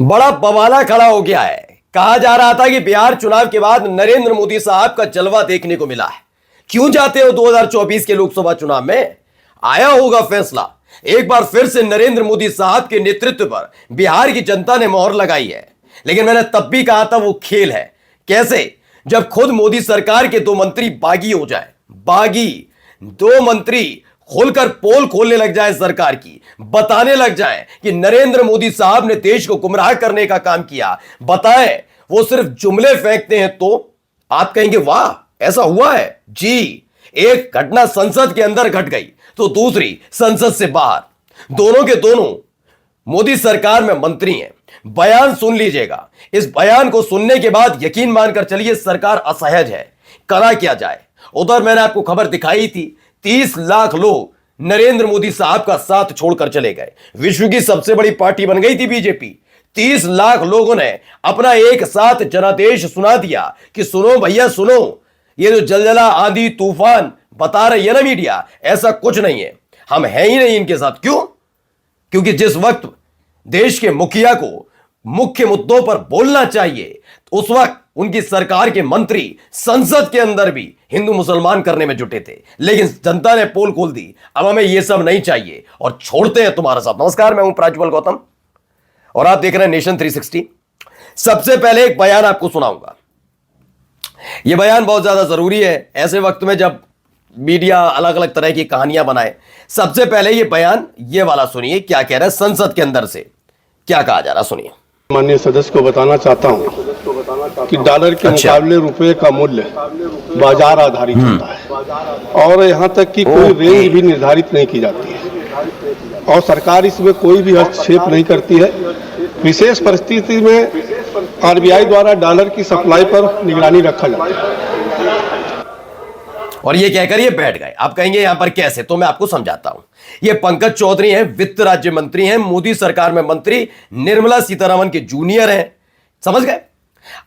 बड़ा बवाला खड़ा हो गया है। कहा जा रहा था कि बिहार चुनाव के बाद नरेंद्र मोदी साहब का जलवा देखने को मिला है। क्यों जाते हो 2024 के लोकसभा चुनाव में? आया होगा फैसला। एक बार फिर से नरेंद्र मोदी साहब के नेतृत्व पर बिहार की जनता ने मोहर लगाई है। लेकिन मैंने तब भी कहा था वो खेल है। कैसे? जब खुद मोदी सरकार के दो मंत्री बागी हो जाए, बागी दो मंत्री खोलकर पोल खोलने लग जाए सरकार की, बताने लग जाए कि नरेंद्र मोदी साहब ने देश को गुमराह करने का काम किया, बताएं वो सिर्फ जुमले फेंकते हैं, तो आप कहेंगे वाह ऐसा हुआ है जी। एक घटना संसद के अंदर घट गई तो दूसरी संसद से बाहर, दोनों के दोनों मोदी सरकार में मंत्री हैं। बयान सुन लीजिएगा। इस बयान को सुनने के बाद यकीन मानकर चलिए सरकार असहज है। करा क्या जाए? उधर मैंने आपको खबर दिखाई थी, 30 लाख लोग नरेंद्र मोदी साहब का साथ छोड़कर चले गए। विश्व की सबसे बड़ी पार्टी बन गई थी बीजेपी। 30 लाख लोगों ने अपना एक साथ जनादेश सुना दिया कि सुनो भैया सुनो, ये जो जलजला आंधी तूफान बता रही है ना मीडिया, ऐसा कुछ नहीं है, हम हैं ही नहीं इनके साथ। क्यों? क्योंकि जिस वक्त देश के मुखिया को मुख्य मुद्दों पर बोलना चाहिए, उस वक्त उनकी सरकार के मंत्री संसद के अंदर भी हिंदू मुसलमान करने में जुटे थे। लेकिन जनता ने पोल खोल दी, अब हमें यह सब नहीं चाहिए और छोड़ते हैं तुम्हारा साथ। नमस्कार, मैं हूं प्राज्वल गौतम और आप देख रहे हैं नेशन 360। सबसे पहले एक बयान आपको सुनाऊंगा। यह बयान बहुत ज्यादा जरूरी है ऐसे वक्त में जब मीडिया अलग अलग तरह की कहानियां बनाए। सबसे पहले यह बयान ये वाला सुनिए, क्या कह रहा है संसद के अंदर से, क्या कहा जा रहा, सुनिए। माननीय सदस्य को बताना चाहता हूं कि डॉलर के मुकाबले रुपए का मूल्य बाजार आधारित होता है और यहां तक कि कोई रेंज भी निर्धारित नहीं की जाती है और सरकार इसमें कोई भी हस्तक्षेप नहीं करती है। विशेष परिस्थिति में आरबीआई द्वारा डॉलर की सप्लाई पर निगरानी रखा जाता है। और ये कहकर ये बैठ गए। आप कहेंगे यहां पर कैसे, तो मैं आपको समझाता हूं। ये पंकज चौधरी हैं, वित्त राज्य मंत्री हैं, मोदी सरकार में मंत्री, निर्मला सीतारमण के जूनियर हैं, समझ गए।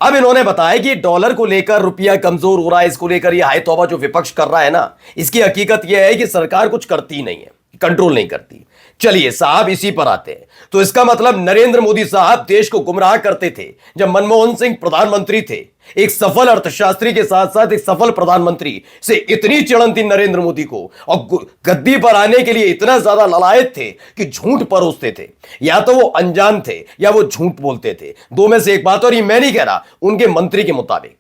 अब इन्होंने बताया कि डॉलर को लेकर रुपया कमजोर हो रहा है, इसको लेकर ये हाय तौबा जो विपक्ष कर रहा है ना, इसकी हकीकत यह है कि सरकार कुछ करती नहीं है, कंट्रोल नहीं करती। चलिए साहब इसी पर आते हैं। तो इसका मतलब नरेंद्र मोदी साहब देश को गुमराह करते थे जब मनमोहन सिंह प्रधानमंत्री थे। एक सफल अर्थशास्त्री के साथ साथ एक सफल प्रधानमंत्री से इतनी चिड़न थी नरेंद्र मोदी को और गद्दी पर आने के लिए इतना ज्यादा ललायत थे कि झूठ परोसते थे। या तो वो अनजान थे या वो झूठ बोलते थे, दो में से एक बात। और ये मैं नहीं कह रहा, उनके मंत्री के मुताबिक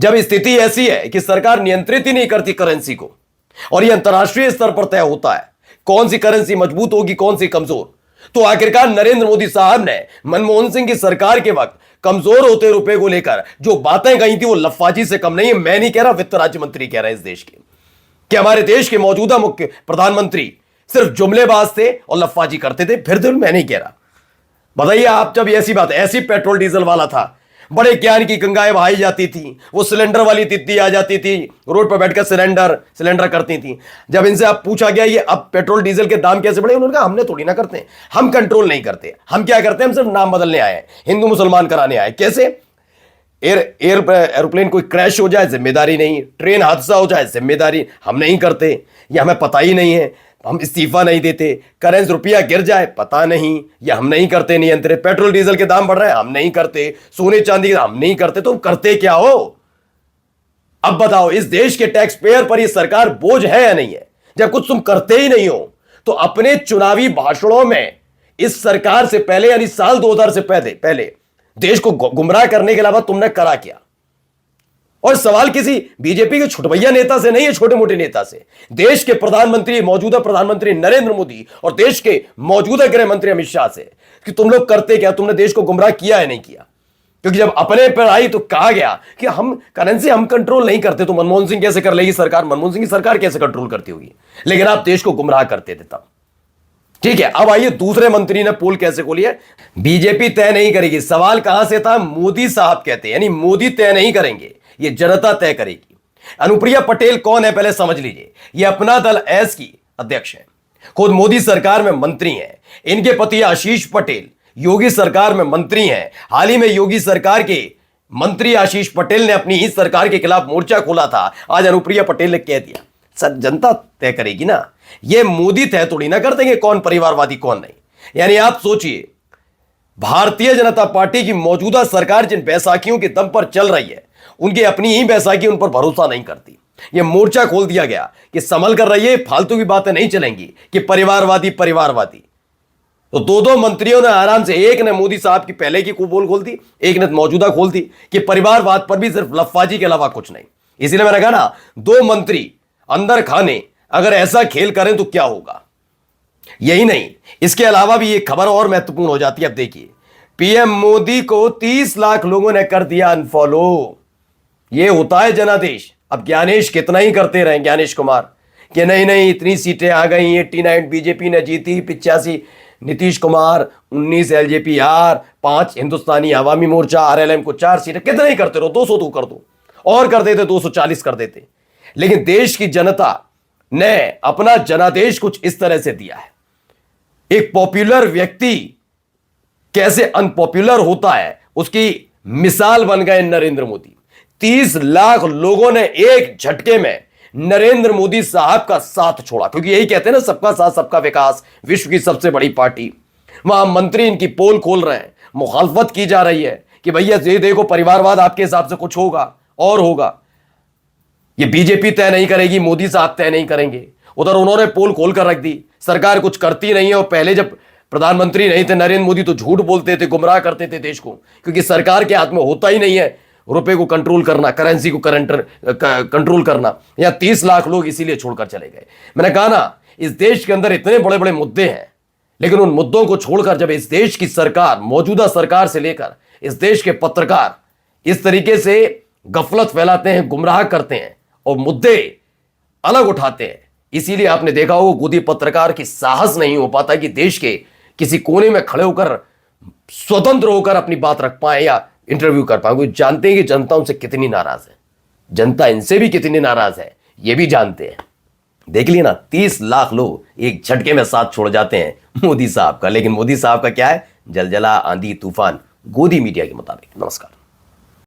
जब स्थिति ऐसी है कि सरकार नियंत्रित ही नहीं करती करेंसी को और यह अंतरराष्ट्रीय स्तर पर तय होता है कौन सी करेंसी मजबूत होगी कौन सी कमजोर, तो आखिरकार नरेंद्र मोदी साहब ने मनमोहन सिंह की सरकार के वक्त कमजोर होते रुपए को लेकर जो बातें कही थी वो लफ्फाजी से कम नहीं है। मैं नहीं कह रहा, वित्त राज्य मंत्री कह रहे हैं इस देश के कि हमारे देश के मौजूदा मुख्य प्रधानमंत्री सिर्फ जुमलेबाज थे और लफ्फाजी करते थे। फिर मैं नहीं कह रहा। बताइए आप, जब ऐसी बात, ऐसी पेट्रोल डीजल वाला था, बड़े ज्ञान की गंगाएं बहाई जाती थी, वो सिलेंडर वाली तितली आ जाती थी, रोड पर बैठकर सिलेंडर करती थी। जब इनसे आप पूछा गया ये अब पेट्रोल डीजल के दाम कैसे बढ़े, उन्होंने कहा हमने थोड़ी ना करते हैं, हम कंट्रोल नहीं करते, हम क्या करते हैं, हम सिर्फ नाम बदलने आए हैं, हिंदू मुसलमान कराने आए। कैसे? एरोप्लेन कोई क्रैश हो जाए जिम्मेदारी नहीं, ट्रेन हादसा हो जाए जिम्मेदारी हम नहीं करते, ये हमें पता ही नहीं है, हम इस्तीफा नहीं देते। करेंसी रुपया गिर जाए पता नहीं, या हम नहीं करते नियंत्रित। पेट्रोल डीजल के दाम बढ़ रहे हैं हम नहीं करते, सोने चांदी के हम नहीं करते, तो करते क्या हो? अब बताओ, इस देश के टैक्स पेयर पर यह सरकार बोझ है या नहीं है? जब कुछ तुम करते ही नहीं हो तो अपने चुनावी भाषणों में इस सरकार से पहले यानी साल 2000 से पहले देश को गुमराह करने के अलावा तुमने करा क्या? और सवाल किसी बीजेपी के छुटभैया नेता से नहीं है, छोटे मोटे नेता से। देश के प्रधानमंत्री, मौजूदा प्रधानमंत्री नरेंद्र मोदी और देश के मौजूदा गृह मंत्री अमित शाह से कि तुम लोग करते क्या, तुमने देश को गुमराह किया है नहीं किया? क्योंकि जब अपने पर आई तो कहा गया कि हम करेंसी हम कंट्रोल नहीं करते, तो मनमोहन सिंह कैसे कर लेगी सरकार, मनमोहन सिंह की सरकार कैसे कंट्रोल करती होगी? लेकिन आप देश को गुमराह करते थे तब। ठीक है, अब आइए दूसरे मंत्री ने पोल कैसे खोली है। बीजेपी तय नहीं करेगी, सवाल कहां से था? मोदी साहब कहते हैं, यानी मोदी तय नहीं करेंगे, ये जनता तय करेगी। अनुप्रिया पटेल कौन है पहले समझ लीजिए। ये अपना दल एस की अध्यक्ष है, खुद मोदी सरकार में मंत्री हैं। इनके पति आशीष पटेल योगी सरकार में मंत्री हैं। हाल ही में योगी सरकार के मंत्री आशीष पटेल ने अपनी ही सरकार के खिलाफ मोर्चा खोला था। आज अनुप्रिया पटेल ने कह दिया सर जनता तय करेगी ना, ये मोदी तय थोड़ी ना कर देंगे कौन परिवारवादी कौन नहीं। यानी आप सोचिए भारतीय जनता पार्टी की मौजूदा सरकार जिन बैसाखियों के दम पर चल रही है, उनकी अपनी ही बैसाखी उन पर भरोसा नहीं करती। यह मोर्चा खोल दिया गया कि संभल कर रहिए, फालतू की बातें नहीं चलेंगी कि परिवारवादी परिवारवादी। तो दो मंत्रियों ने आराम से, एक ने मोदी साहब की पहले की पोल खोल दी, एक ने मौजूदा खोल दी कि परिवारवाद पर भी सिर्फ लफाजी के अलावा कुछ नहीं। इसीलिए मैंने कहा ना, दो मंत्री अंदर खाने अगर ऐसा खेल करें तो क्या होगा। यही नहीं, इसके अलावा भी एक खबर और महत्वपूर्ण हो जाती है। अब देखिए, पीएम मोदी को 30 लाख लोगों ने कर दिया अनफॉलो। यह होता है जनादेश। अब ज्ञानेश कितना ही करते रहे, ज्ञानेश कुमार, कि नहीं नहीं इतनी सीटें आ गई, 89 बीजेपी ने जीती, 85 Nitish Kumar, 19 LJP R, 5 Hindustani Awami Morcha RLM को 4 सीटें, कितना ही करते रहो, 200 तो कर दो, और कर देते 240 कर देते। लेकिन देश की जनता ने अपना जनादेश कुछ इस तरह से दिया है। एक पॉपुलर व्यक्ति कैसे अनपॉपुलर होता है, उसकी मिसाल बन गए नरेंद्र मोदी। 30 लाख लोगों ने एक झटके में नरेंद्र मोदी साहब का साथ छोड़ा, क्योंकि यही कहते हैं ना, सबका साथ सबका विकास, विश्व की सबसे बड़ी पार्टी। वहां मंत्री इनकी पोल खोल रहे हैं, मुखालफत की जा रही है कि भैया ये देखो, परिवारवाद आपके हिसाब से कुछ होगा और होगा, ये बीजेपी तय नहीं करेगी, मोदी साहब तय नहीं करेंगे। उधर उन्होंने पोल खोल कर रख दी, सरकार कुछ करती नहीं है। और पहले जब प्रधानमंत्री नहीं थे नरेंद्र मोदी, तो झूठ बोलते थे, गुमराह करते थे देश को, क्योंकि सरकार के हाथ में होता ही नहीं है रुपए को कंट्रोल करना, करेंसी को कंट्रोल करना। या 30 लाख लोग इसीलिए छोड़कर चले गए। मैंने कहा ना, इस देश के अंदर इतने बड़े बड़े मुद्दे हैं, लेकिन उन मुद्दों को छोड़कर जब इस देश की सरकार, मौजूदा सरकार से लेकर इस देश के पत्रकार इस तरीके से गफलत फैलाते हैं, गुमराह करते हैं और मुद्दे अलग उठाते हैं, इसीलिए आपने देखा होगा गोदी पत्रकार की साहस नहीं हो पाता कि देश के किसी कोने में खड़े होकर स्वतंत्र होकर अपनी बात रख पाए या इंटरव्यू कर पाए। क्योंकि जानते हैं कि जनता उनसे कितनी नाराज है, जनता इनसे भी कितनी नाराज है, ये भी जानते हैं। देख लिए ना, 30 लाख लोग एक झटके में साथ छोड़ जाते हैं मोदी साहब का। लेकिन मोदी साहब का क्या है, जलजला, आंधी, तूफान, गोदी मीडिया के मुताबिक। नमस्कार।